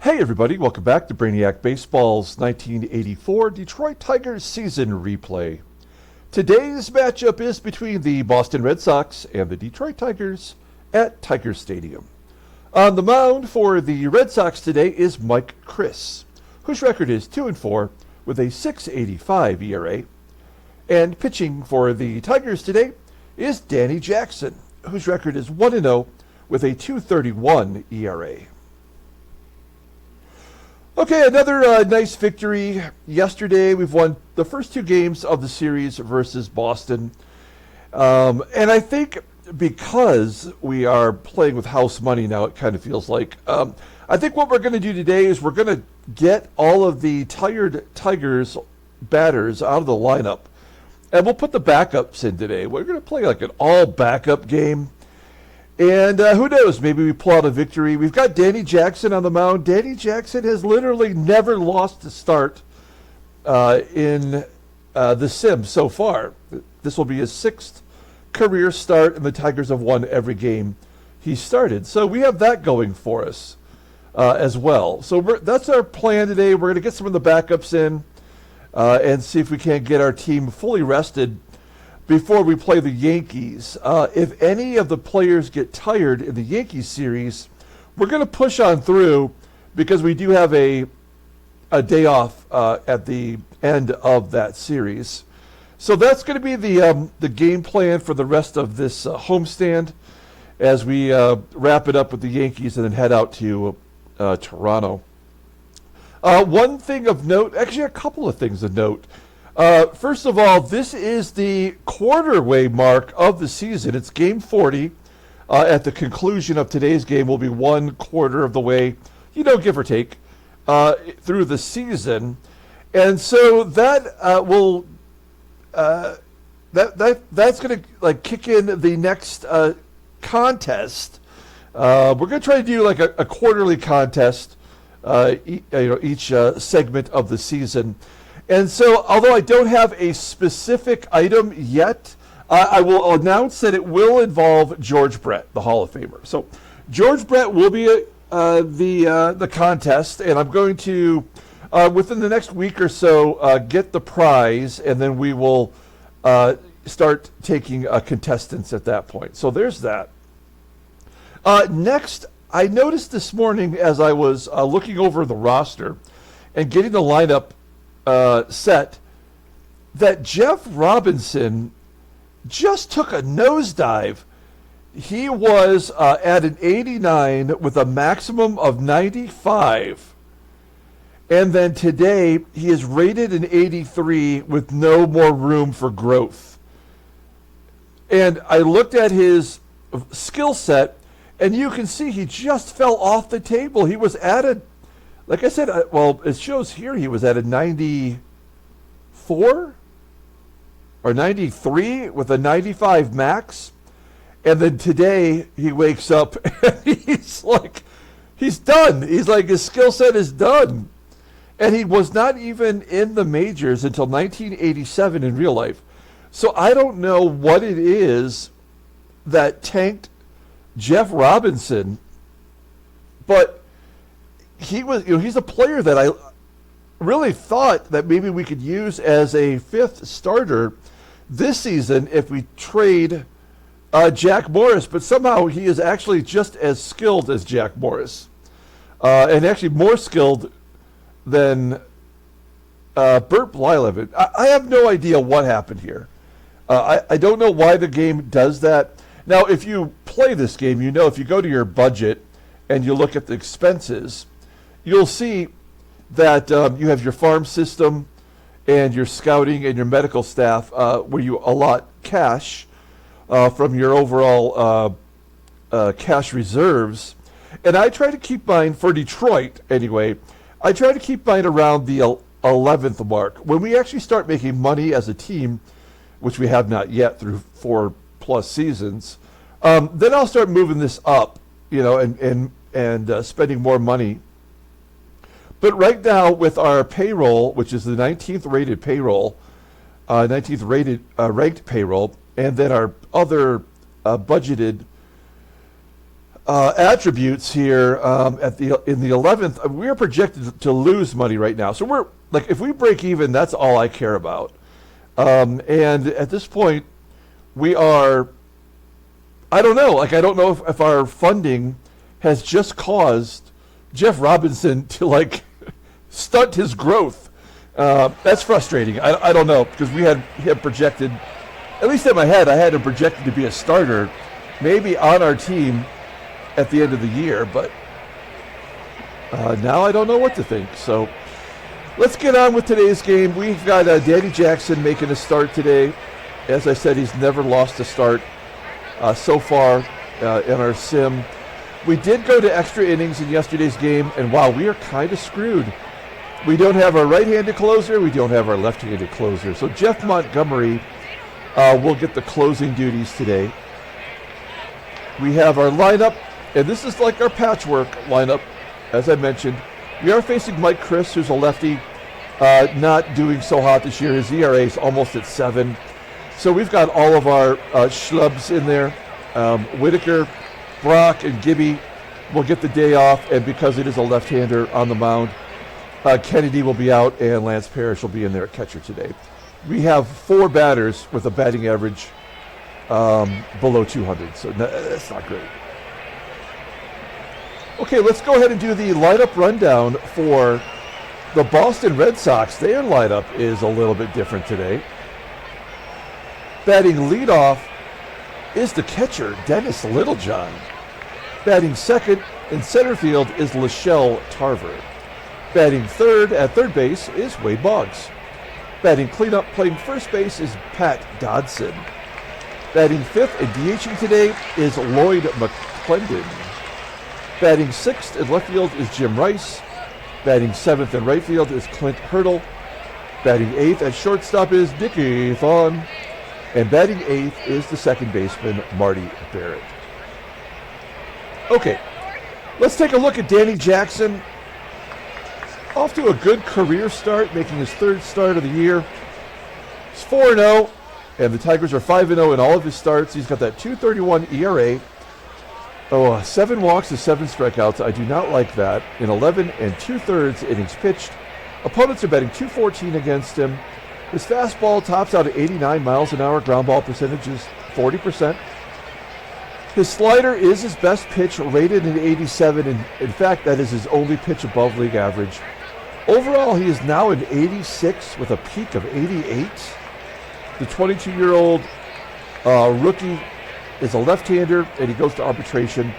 Hey everybody, welcome back to Brainiac Baseball's 1984 Detroit Tigers season replay. Today's matchup is between the Boston Red Sox and the Detroit Tigers at Tiger Stadium. On the mound for the Red Sox today is Mike Chris, whose record is 2-4 with a .685 ERA. And pitching for the Tigers today is Danny Jackson, whose record is 1-0 with a .231 ERA. Okay, another nice victory yesterday. We've won the first two games of the series versus Boston. And I think because we are playing with house money now, it kind of feels like. I think what we're going to do today is we're going to get all of the tired Tigers batters out of the lineup. And we'll put the backups in today. We're going to play like an all backup game. And who knows, maybe we pull out a victory. We've got Danny Jackson on the mound. Danny Jackson has literally never lost a start in the Sim so far. This will be his sixth career start, and the Tigers have won every game he started. So we have that going for us as well. So that's our plan today. We're going to get some of the backups in and see if we can't get our team fully rested before we play the Yankees. If any of the players get tired in the Yankees series, we're going to push on through because we do have a day off at the end of that series. So that's going to be the game plan for the rest of this homestand as we wrap it up with the Yankees and then head out to Toronto. One thing of note, actually a couple of things of note. First of all, this is the quarter-way mark of the season. It's game 40. At the conclusion of today's game, will be 1/4 of the way, give or take, through the season. And so that will that's going to kick in the next contest. We're going to try to do like a quarterly contest, each segment of the season. And so, although I don't have a specific item yet, I will announce that it will involve George Brett, the Hall of Famer. So, George Brett will be the contest, and I'm going to, within the next week or so, get the prize, and then we will start taking contestants at that point. So there's that. Next, I noticed this morning as I was looking over the roster and getting the lineup set that Jeff Robinson just took a nosedive. He was at an 89 with a maximum of 95. And then today he is rated an 83 with no more room for growth. And I looked at his skill set and you can see he just fell off the table. He was at a Like I said, well, it shows here he was at a 94 or 93 with a 95 max. And then today he wakes up and he's done. He's like, his skill set is done. And he was not even in the majors until 1987 in real life. So I don't know what it is that tanked Jeff Robinson, but he was, he's a player that I really thought that maybe we could use as a fifth starter this season if we trade Jack Morris, but somehow he is actually just as skilled as Jack Morris, and actually more skilled than Bert Blyleven. I have no idea what happened here. I don't know why the game does that. Now, if you play this game, if you go to your budget and you look at the expenses, you'll see that you have your farm system and your scouting and your medical staff where you allot cash from your overall cash reserves. And I try to keep mine, for Detroit anyway, I try to keep mine around the 11th mark. When we actually start making money as a team, which we have not yet through 4+ seasons, then I'll start moving this up, and spending more money. But right now, with our payroll, which is the 19th rated payroll, 19th rated ranked payroll, and then our other budgeted attributes here in the 11th. We are projected to lose money right now. So we're like, if we break even, that's all I care about. And at this point, we are, I don't know. Like, I don't know if our funding has just caused Jeff Robinson to like stunt his growth. That's frustrating. I don't know, because we had projected, at least in my head, I had him projected to be a starter, maybe on our team at the end of the year, but now I don't know what to think. So let's get on with today's game. We've got Danny Jackson making a start today. As I said, he's never lost a start so far in our sim. We did go to extra innings in yesterday's game, and wow, we are kind of screwed. We don't have our right-handed closer. We don't have our left-handed closer. So Jeff Montgomery will get the closing duties today. We have our lineup, and this is like our patchwork lineup, as I mentioned. We are facing Mike Chris, who's a lefty, not doing so hot this year. His ERA is almost at 7. So we've got all of our schlubs in there. Whitaker, Brock, and Gibby will get the day off, and because it is a left-hander on the mound, Kennedy will be out, and Lance Parrish will be in there at catcher today. We have 4 batters with a batting average below 200, so that's not great. Okay, let's go ahead and do the lineup rundown for the Boston Red Sox. Their lineup is a little bit different today. Batting leadoff is the catcher, Dennis Littlejohn. Batting second in center field is Schelle Tarver. Batting third at third base is Wade Boggs. Batting cleanup playing first base is Pat Dodson. Batting fifth and DHing today is Lloyd McCLENDON. Batting sixth in left field is Jim Rice. Batting seventh in right field is Clint Hurdle. Batting eighth at shortstop is Dickie THON. And batting eighth is the second baseman, Marty Barrett. Okay, let's take a look at Danny Jackson. Off to a good career start, making his 3rd start of the year. He's 4-0, and the Tigers are 5-0 in all of his starts. He's got that 2.31 ERA. 7 walks to 7 strikeouts. I do not like that. In 11 2/3 innings pitched. Opponents are betting 214 against him. His fastball tops out at 89 miles an hour. Ground ball percentage is 40%. His slider is his best pitch, rated at 87. And in fact, that is his only pitch above league average. Overall, he is now an 86 with a peak of 88. The 22-year-old rookie is a left-hander, and he goes to arbitration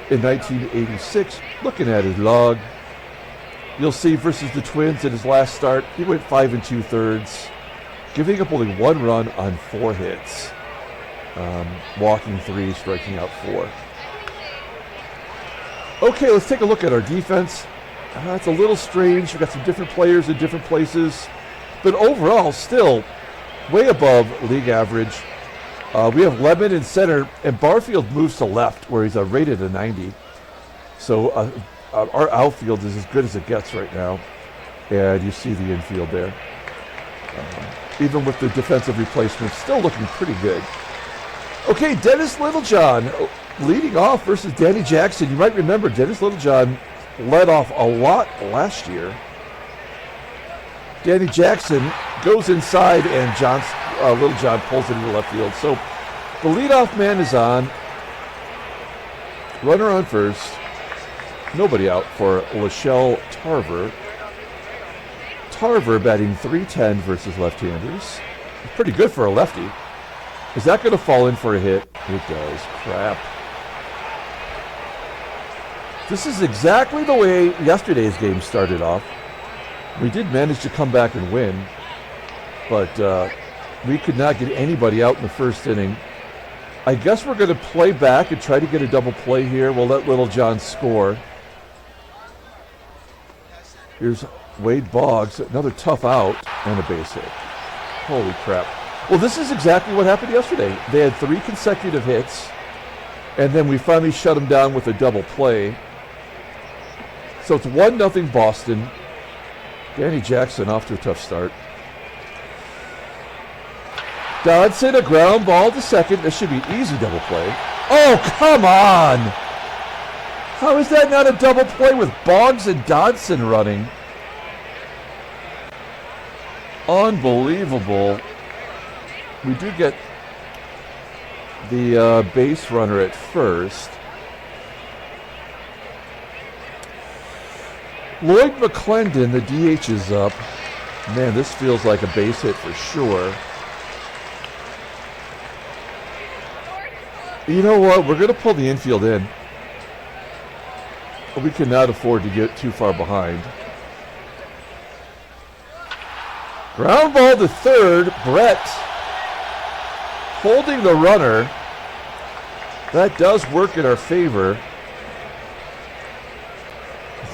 in 1986. Looking at his log, you'll see versus the Twins in his last start, he went 5 2/3, giving up only 1 run on 4 hits. Walking 3, striking out 4. Okay, let's take a look at our defense. It's a little strange. We've got some different players in different places, but overall, still way above league average. We have Lemon in center, and Barfield moves to left, where he's rated a 90. So our outfield is as good as it gets right now, and you see the infield there. Even with the defensive replacements, still looking pretty good. Okay, Dennis Littlejohn leading off versus Danny Jackson. You might remember Dennis Littlejohn led off a lot last year. Danny Jackson goes inside, and Littlejohn pulls it into left field. So the leadoff man is on. Runner on first. Nobody out for Schelle Tarver. Tarver batting .310 versus left-handers. Pretty good for a lefty. Is that going to fall in for a hit? It does. Crap. This is exactly the way yesterday's game started off. We did manage to come back and win, but we could not get anybody out in the first inning. I guess we're going to play back and try to get a double play here. We'll let Littlejohn score. Here's Wade Boggs, another tough out, and a base hit. Holy crap. Well, this is exactly what happened yesterday. They had 3 consecutive hits, and then we finally shut them down with a double play. So it's 1-0 Boston. Danny Jackson off to a tough start. Dodson, a ground ball to second. This should be an easy double play. Oh, come on! How is that not a double play with Boggs and Dodson running? Unbelievable. We do get the base runner at first. Lloyd McCLENDON, the DH is up. Man, this feels like a base hit for sure. You know what? We're going to pull the infield in. We cannot afford to get too far behind. Ground ball to third. Barrett holding the runner. That does work in our favor.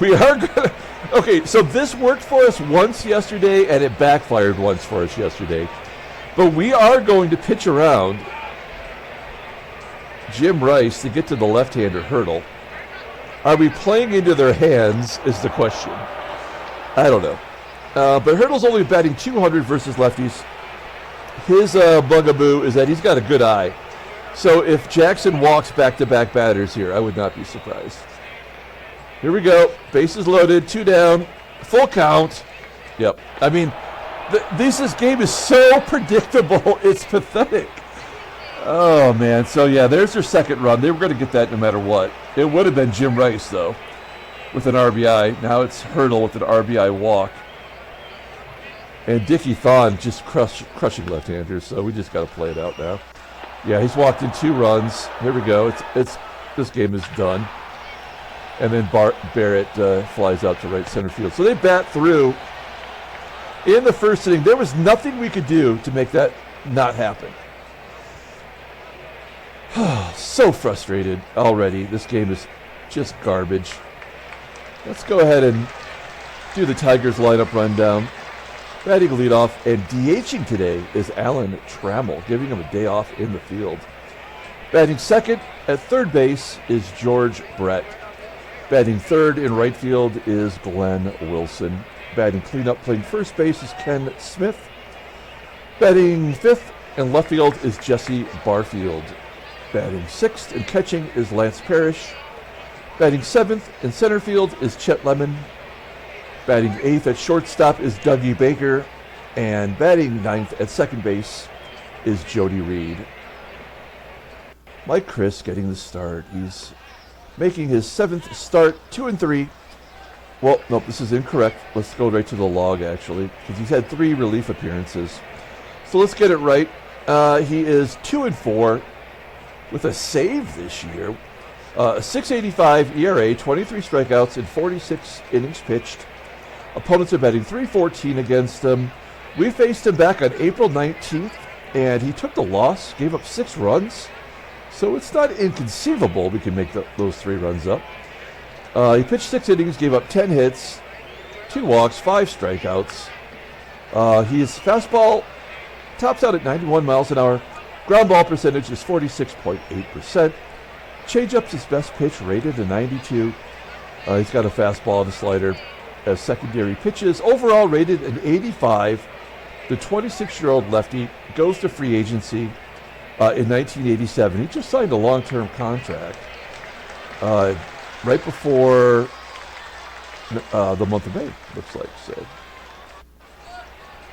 We are going to... Okay, so this worked for us once yesterday, and it backfired once for us yesterday. But we are going to pitch around Jim Rice to get to the left-hander hurdle. Are we playing into their hands is the question. I don't know. But Hurdle's only batting 200 versus lefties. His bugaboo is that he's got a good eye. So if Jackson walks back-to-back batters here, I would not be surprised. Here we go. Bases loaded, 2 down, full count. Yep. I mean, this game is so predictable. It's pathetic. Oh, man. So, yeah, there's their second run. They were going to get that no matter what. It would have been Jim Rice, though, with an RBI. Now it's Hurdle with an RBI walk. And Dickie THON just crushing left-handers, so we just got to play it out now. Yeah, he's walked in 2 runs. Here we go. This game is done. And then Barrett flies out to right center field. So they bat through. In the first inning, there was nothing we could do to make that not happen. So frustrated already. This game is just garbage. Let's go ahead and do the Tigers lineup rundown. Batting leadoff and DHing today is Alan Trammell, giving him a day off in the field. Batting second at third base is George Brett. Batting third in right field is Glenn Wilson. Batting cleanup playing first base is Ken Smith. Batting fifth in left field is Jesse Barfield. Batting sixth and catching is Lance Parrish. Batting seventh in center field is Chet Lemon. Batting eighth at shortstop is Dougie Baker. And batting ninth at second base is Jody Reed. Mike Chris getting the start. He's making his 7th start, 2-3. Well, nope, this is incorrect. Let's go right to the log, actually, because he's had 3 relief appearances. So let's get it right. He is 2-4 with a save this year. A 6.85 ERA, 23 strikeouts in 46 innings pitched. Opponents are batting .314 against him. We faced him back on April 19th, and he took the loss, gave up 6 runs. So it's not inconceivable we can make those 3 runs up. He pitched 6 innings, gave up 10 hits, 2 walks, 5 strikeouts. His fastball tops out at 91 miles an hour. Ground ball percentage is 46.8%. Changeup's his best pitch, rated a 92. He's got a fastball and a slider as secondary pitches. Overall rated an 85. The 26-year-old lefty goes to free agency in 1987. He just signed a long-term contract right before the month of May, looks like. So,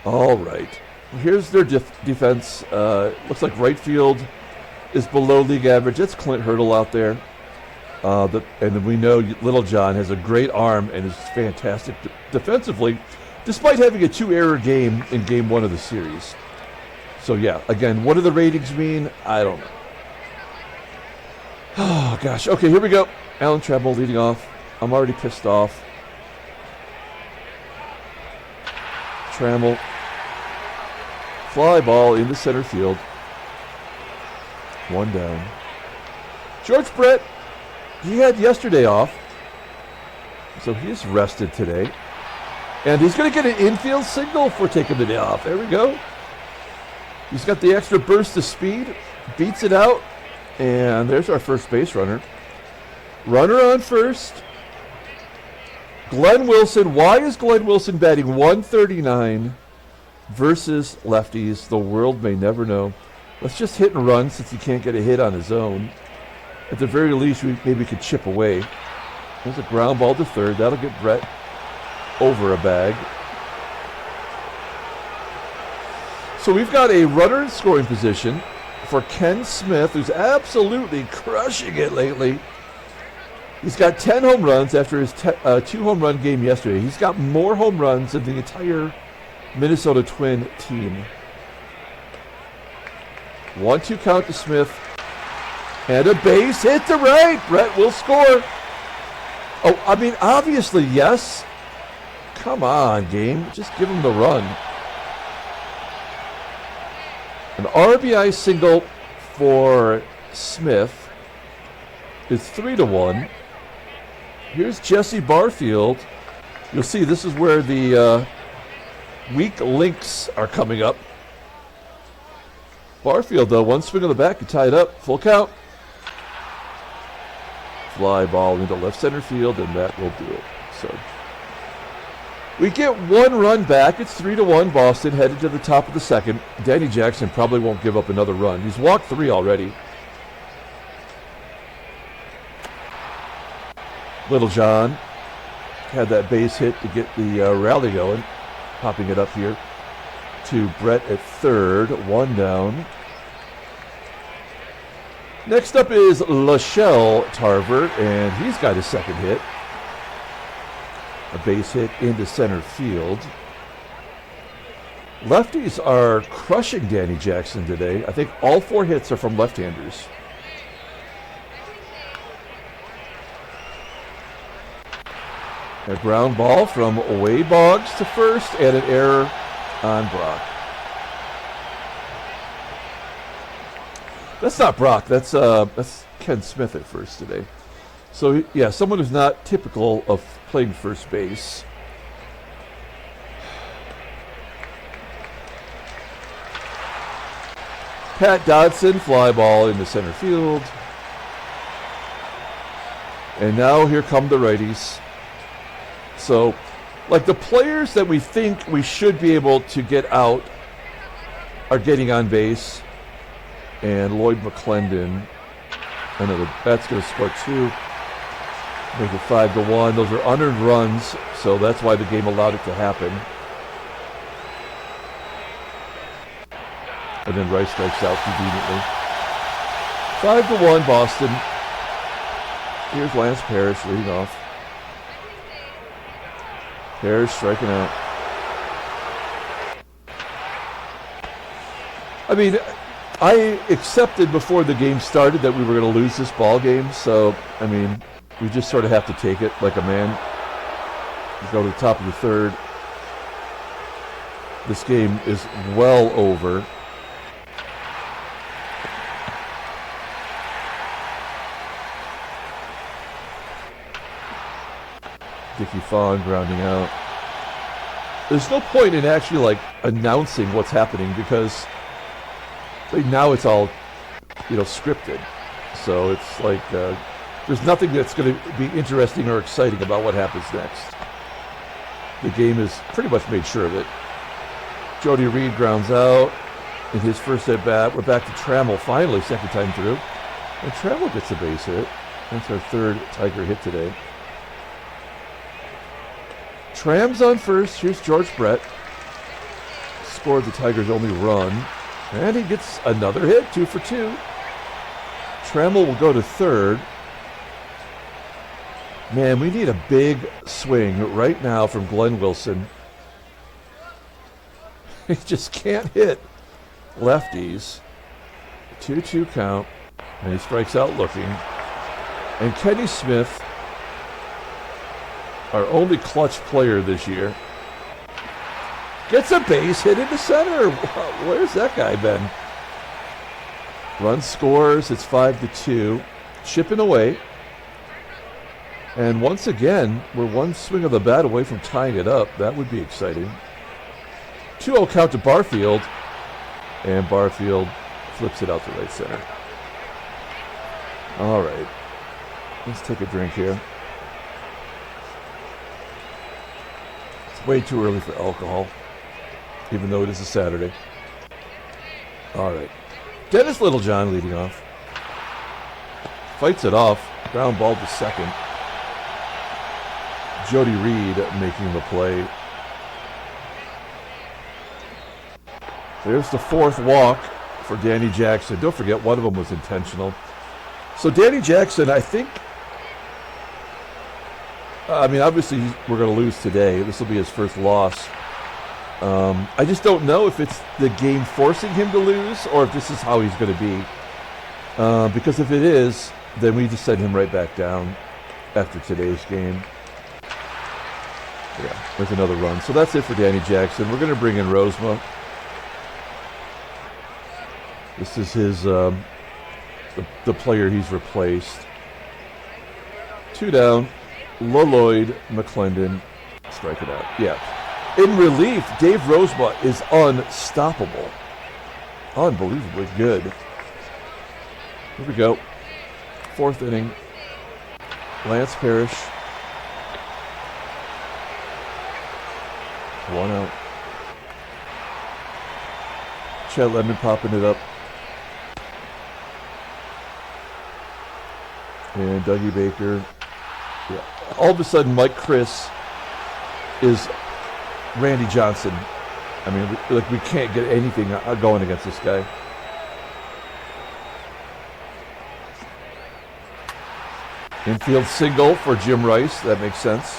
all right. Here's their defense. Looks like right field is below league average. It's Clint Hurdle out there. And then we know Littlejohn has a great arm and is fantastic defensively, despite having a 2-error game in Game 1 of the series. So, yeah, again, what do the ratings mean? I don't know. Oh, gosh. Okay, here we go. Alan Trammell leading off. I'm already pissed off. Trammell. Fly ball into center field. 1 down. George Brett, he had yesterday off, so he's rested today. And he's going to get an infield signal for taking the day off. There we go. He's got the extra burst of speed, beats it out, and there's our first base runner. Runner on first. Glenn Wilson. Why is Glenn Wilson batting 139 versus lefties? The world may never know. Let's just hit and run since he can't get a hit on his own. At the very least, we maybe could chip away. There's a ground ball to third. That'll get Brett over a bag. So we've got a runner in scoring position for Ken Smith, who's absolutely crushing it lately. He's got 10 home runs after his 2 home run game yesterday. He's got more home runs than the entire Minnesota Twin team. 1-2 count to Smith. And a base hit to right. Brett will score. Oh, I mean, obviously, yes. Come on, game. Just give him the run. An RBI single for Smith is 3-1. Here's Jesse Barfield. You'll see this is where the weak links are coming up. Barfield, though, one swing on the back, you tie it up. Full count. Fly ball into left center field, and that will do it. So we get 1 run back. It's 3-1 Boston, headed to the top of the second. Danny Jackson probably won't give up another run. He's walked 3 already. Littlejohn had that base hit to get the rally going. Popping it up here to Brett at third. 1 down. Next up is Tarver, and he's got his second hit. A base hit into center field. Lefties are crushing Danny Jackson today. I think all 4 hits are from left-handers. A ground ball from Wade Boggs to first, and an error on Brock. That's not Brock. That's Ken Smith at first today. So, yeah, someone who's not typical of playing first base. Pat Dodson, fly ball into center field. And now here come the righties. So, like, the players that we think we should be able to get out are getting on base. And Lloyd McCLENDon, I know that's going to score 2. Make it 5-1. Those are unearned runs, so that's why the game allowed it to happen. And then Rice strikes out conveniently. 5-1 Boston. Here's Lance Parrish leading off. Parrish striking out. I mean, I accepted before the game started that we were going to lose this ball game, so, I mean, we just sort of have to take it like a man. We go to the top of the third. This game is well over. Dickie THON grounding out. There's no point in actually like announcing what's happening because now it's all, scripted. So it's like there's nothing that's going to be interesting or exciting about what happens next. The game is pretty much made sure of it. Jody Reed grounds out in his first at bat. We're back to Trammell finally, second time through. And Trammell gets a base hit. That's our third Tiger hit today. Tram's on first. Here's George Brett. Scored the Tigers' only run. And he gets another hit, 2 for 2. Trammell will go to third. Man, we need a big swing right now from Glenn Wilson. He just can't hit lefties. 2-2 count. And he strikes out looking. And Kenny Smith, our only clutch player this year, gets a base hit into center. Where's that guy been? Run scores. It's 5-2. Chipping away. And once again, we're one swing of the bat away from tying it up. That would be exciting. 2-0 count to Barfield. And Barfield flips it out to right center. All right. Let's take a drink here. It's way too early for alcohol, even though it is a Saturday. All right. Dennis Littlejohn leading off. Fights it off. Ground ball to second. Jody Reed making the play. There's the fourth walk for Danny Jackson. Don't forget, one of them was intentional. So Danny Jackson, I think, I mean, obviously we're going to lose today. This will be his first loss. I just don't know if it's the game forcing him to lose or if this is how he's going to be. Because if it is, then we just send him right back down after today's game. Yeah, there's another run. So that's it for Danny Jackson. We're going to bring in Rosema. This is his the player he's replaced. 2 down. Lloyd, McCLENDON, strike it out. Yeah. In relief, Dave Rosema is unstoppable. Unbelievably good. Here we go. 4th inning. Lance Parrish. 1 out. Chet Lemon popping it up. And Dougie Baker. Yeah. All of a sudden, Mike Chris is Randy Johnson. I mean, like we can't get anything going against this guy. Infield single for Jim Rice. That makes sense.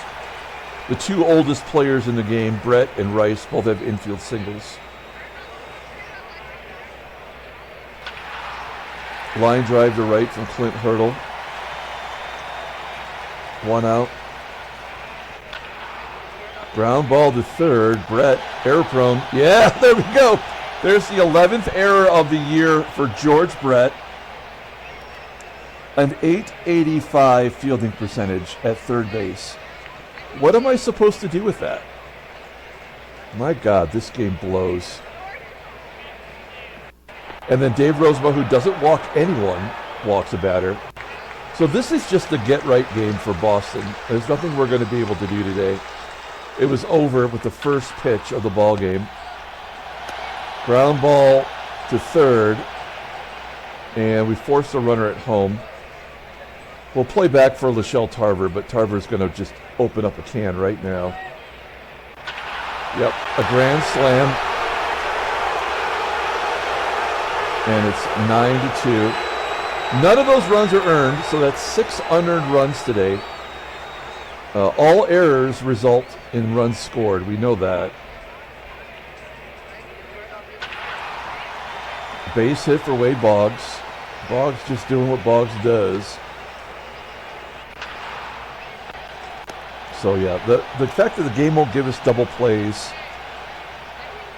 The 2 oldest players in the game, Brett and Rice, both have infield singles. Line drive to right from Clint Hurdle. 1 out. Ground ball to third. Brett, error prone. Yeah, there we go. There's the 11th error of the year for George Brett. An .885 fielding percentage at third base. What am I supposed to do with that? My God, this game blows. And then Dave Rosema, who doesn't walk anyone, walks a batter. So this is just the get-right game for Boston. There's nothing we're going to be able to do today. It was over with the first pitch of the ball game. Ground ball to third, and we forced a runner at home. We'll play back for Schelle Tarver, but Tarver's going to just open up a can right now. Yep, a grand slam. And it's 9-2. None of those runs are earned, so that's 6 unearned runs today. All errors result in runs scored. We know that. Base hit for Wade Boggs. Boggs just doing what Boggs does. So yeah, the fact that the game won't give us double plays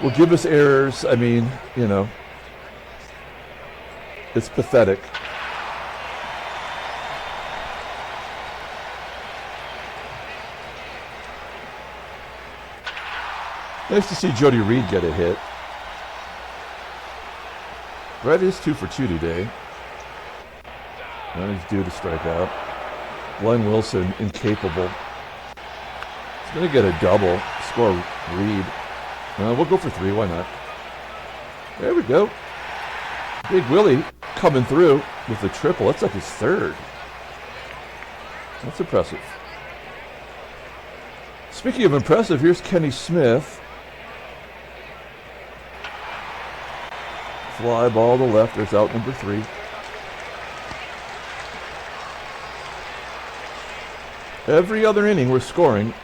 will give us errors. I mean, you know, it's pathetic. Nice to see Jody Reed get a hit. Brett is 2 for 2 today. Now he's due to strike out. Glenn Wilson, incapable. He's going to get a double. Score Reed. We'll go for 3. Why not? There we go. Big Willie coming through with the triple. That's like his 3rd. That's impressive. Speaking of impressive, here's Kenny Smith. Fly ball to left. There's out number 3. Every other inning we're scoring.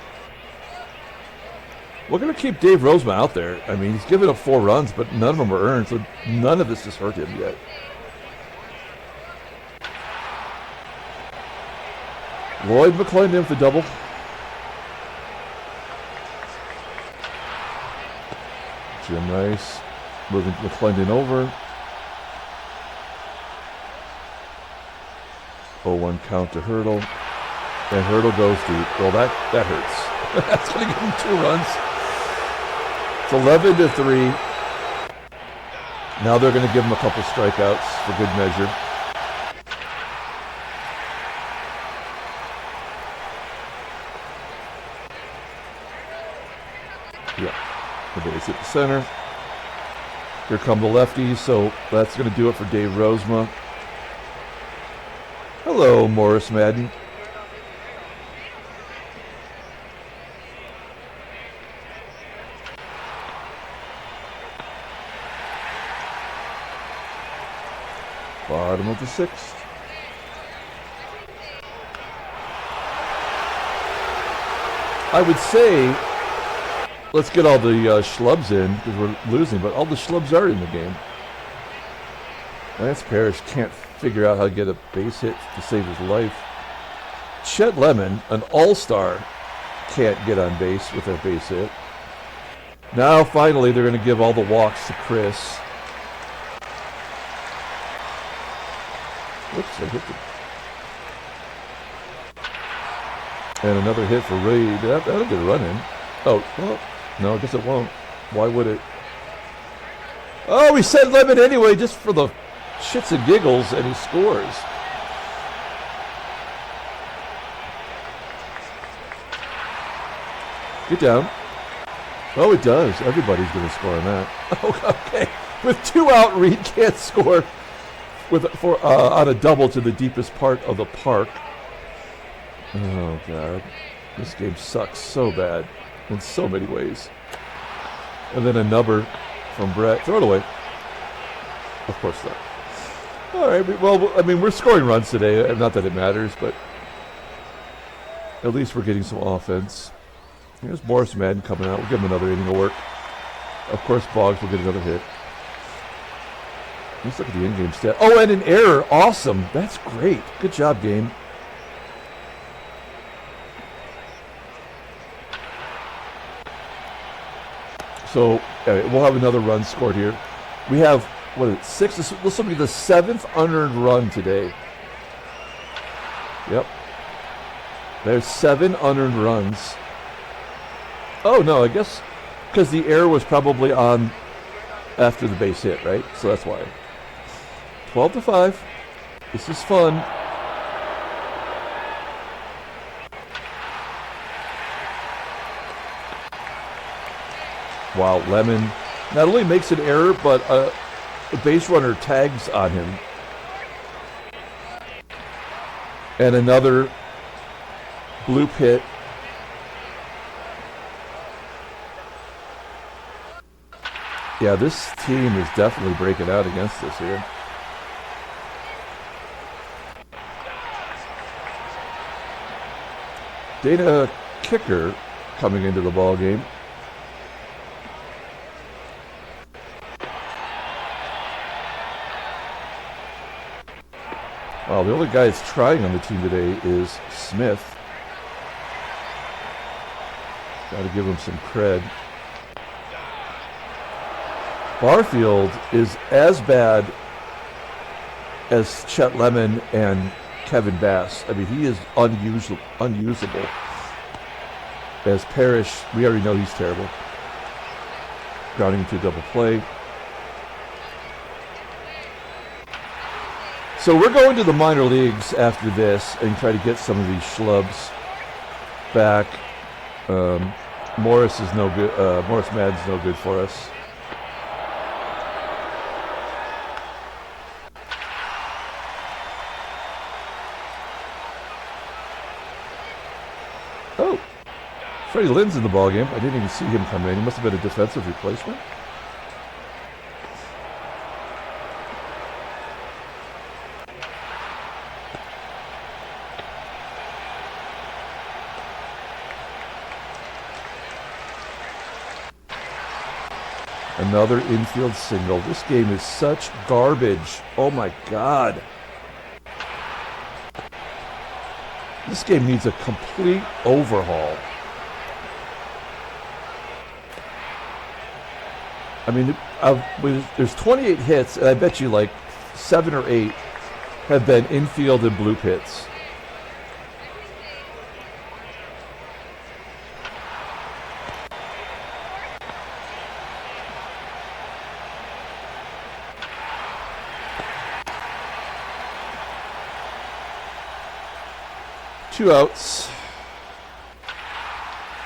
We're going to keep Dave Rosema out there. I mean, he's given up 4 runs, but none of them are earned, so none of this has hurt him yet. Lloyd McCLENDON with the double. Jim Rice moving McCLENDON over. 0-1 count to Hurdle. And Hurdle goes deep. Well, that hurts. That's going to give him 2 runs. It's 11-3. Now they're going to give him a couple strikeouts for good measure. Yeah, the base hit the center. Here come the lefties, so that's going to do it for Dave Rosema. Hello, Morris Madden. Bottom of the 6th. I would say, let's get all the schlubs in because we're losing, but all the schlubs are in the game. Lance Parrish can't figure out how to get a base hit to save his life. Chet Lemon, an all-star, can't get on base with a base hit. Now, finally, they're going to give all the walks to Chris. Whoops, I hit the... And another hit for Ray. That'll get a run in. Oh, well, no, I guess it won't. Why would it? Oh, we said Lemon anyway, just for the shits and giggles, and he scores. Get down. Oh, it does. Everybody's going to score on that. Oh, okay. With 2 out, Reed can't score on a double to the deepest part of the park. Oh, God. This game sucks so bad in so many ways. And then a number from Brett. Throw it away. Of course not. All right. Well, I mean, we're scoring runs today. Not that it matters, but at least we're getting some offense. Here's Morris Madden coming out. We'll give him another inning of work. Of course, Boggs will get another hit. Let's look at the in-game stat. Oh, and an error. Awesome. That's great. Good job, game. So we'll have another run scored here. We have, what is it, 6? This will be the 7th unearned run today. Yep. There's 7 unearned runs. Oh, no, I guess because the error was probably on after the base hit, right? So that's why. 12-5. This is fun. Wow, Lemon not only makes an error, but a base runner tags on him. And another bloop hit. Yeah, this team is definitely breaking out against us here. Dana Kicker coming into the ball game. Well, the only guy that's trying on the team today is Smith. Got to give him some cred. Barfield is as bad as Chet Lemon and Kevin Bass. I mean, he is unusable. As Parrish, we already know he's terrible. Grounding into a double play. So we're going to the minor leagues after this and try to get some of these schlubs back. Morris is no good. Morris Madden's no good for us. Oh, Freddie Lynn's in the ballgame. I didn't even see him come in. He must have been a defensive replacement. Another infield single. This game is such garbage. Oh my God. This game needs a complete overhaul. I mean, there's 28 hits, and I bet you like 7 or 8 have been infield and bloop hits. Two outs.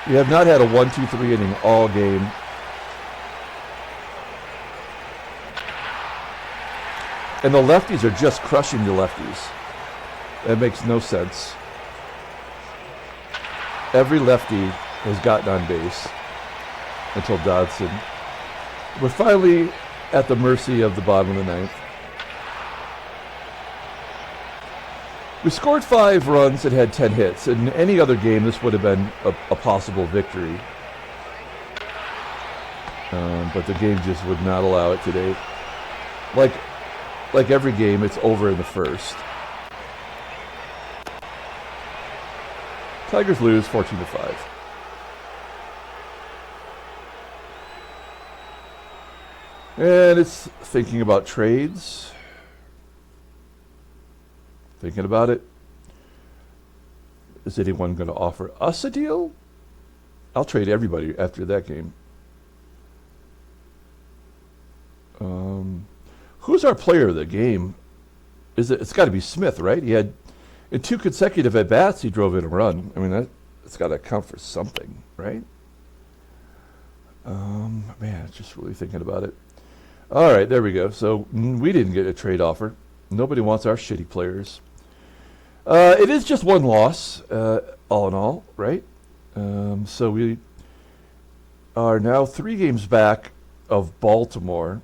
We have not had a 1-2-3 inning all game. And the lefties are just crushing the lefties. That makes no sense. Every lefty has gotten on base until Dodson. We're finally at the mercy of the bottom of the ninth. We scored 5 runs and had 10 hits. In any other game, this would have been a possible victory. But the game just would not allow it today. Like every game, it's over in the first. Tigers lose 14-5. And it's thinking about trades. Thinking about it. Is anyone going to offer us a deal? I'll trade everybody after that game. Who's our player of the game? It's got to be Smith, right? He had, in 2 consecutive at-bats, he drove in a run. I mean, that's got to count for something, right? Man, just really thinking about it. All right, there we go. So we didn't get a trade offer. Nobody wants our shitty players. It is just 1 loss, all in all, right? So we are now 3 games back of Baltimore.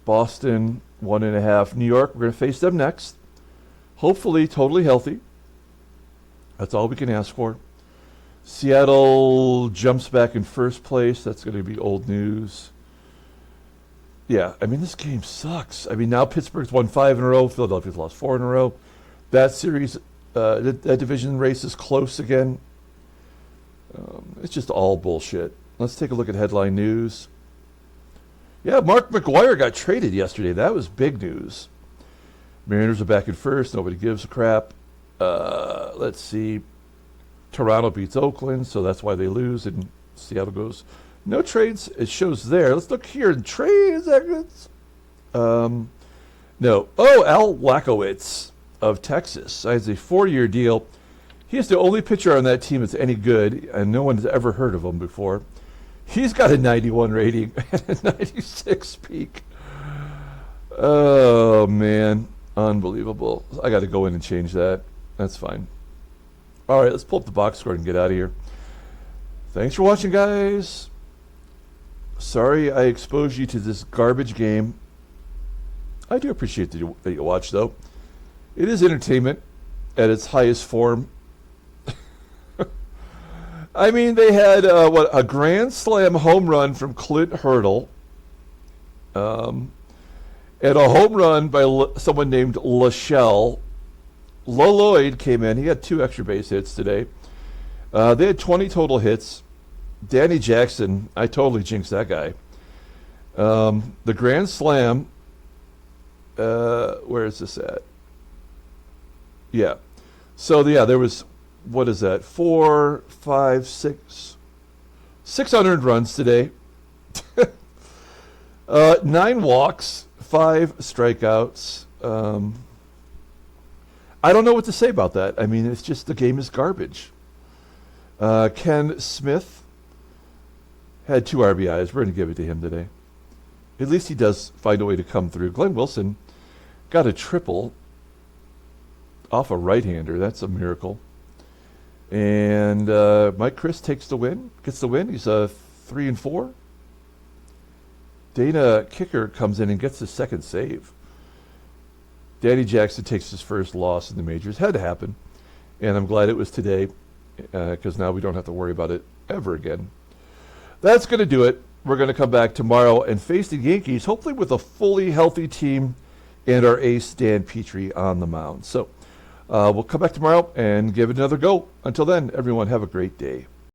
Boston, 1.5. New York, we're going to face them next. Hopefully totally healthy. That's all we can ask for. Seattle jumps back in first place. That's going to be old news. Yeah, I mean, this game sucks. I mean, now Pittsburgh's won 5 in a row. Philadelphia's lost 4 in a row. That series, that division race is close again. It's just all bullshit. Let's take a look at headline news. Yeah, Mark McGwire got traded yesterday. That was big news. Mariners are back in first. Nobody gives a crap. Let's see. Toronto beats Oakland, so that's why they lose. And Seattle goes, no trades. It shows there. Let's look here. Trades. No. Oh, Al Wackowitz of Texas has a 4-year deal. He is the only pitcher on that team that's any good, and no one's ever heard of him before. He's got a 91 rating and a 96 peak. Oh, man. Unbelievable. I got to go in and change that. That's fine. All right, let's pull up the box score and get out of here. Thanks for watching, guys. Sorry I exposed you to this garbage game. I do appreciate that you watch, though. It is entertainment at its highest form. I mean, they had a grand slam home run from Clint Hurdle, and a home run by someone named Schelle. Lloyd came in. He had 2 extra base hits today. They had 20 total hits. Danny Jackson, I totally jinxed that guy. The grand slam. Where is this at? Yeah. So yeah, there was. What is that? 4, 5, 6, 600 runs today. 9 walks, 5 strikeouts. I don't know what to say about that. I mean, it's just the game is garbage. Ken Smith had 2 RBIs. We're going to give it to him today. At least he does find a way to come through. Glenn Wilson got a triple off a right-hander. That's a miracle. And Mike Chris gets the win. He's 3-4. Dana Kicker comes in and gets his 2nd save. Danny Jackson takes his first loss in the majors. Had to happen. And I'm glad it was today because now we don't have to worry about it ever again. That's going to do it. We're going to come back tomorrow and face the Yankees, hopefully with a fully healthy team and our ace, Dan Petrie, on the mound. So we'll come back tomorrow and give it another go. Until then, everyone, have a great day.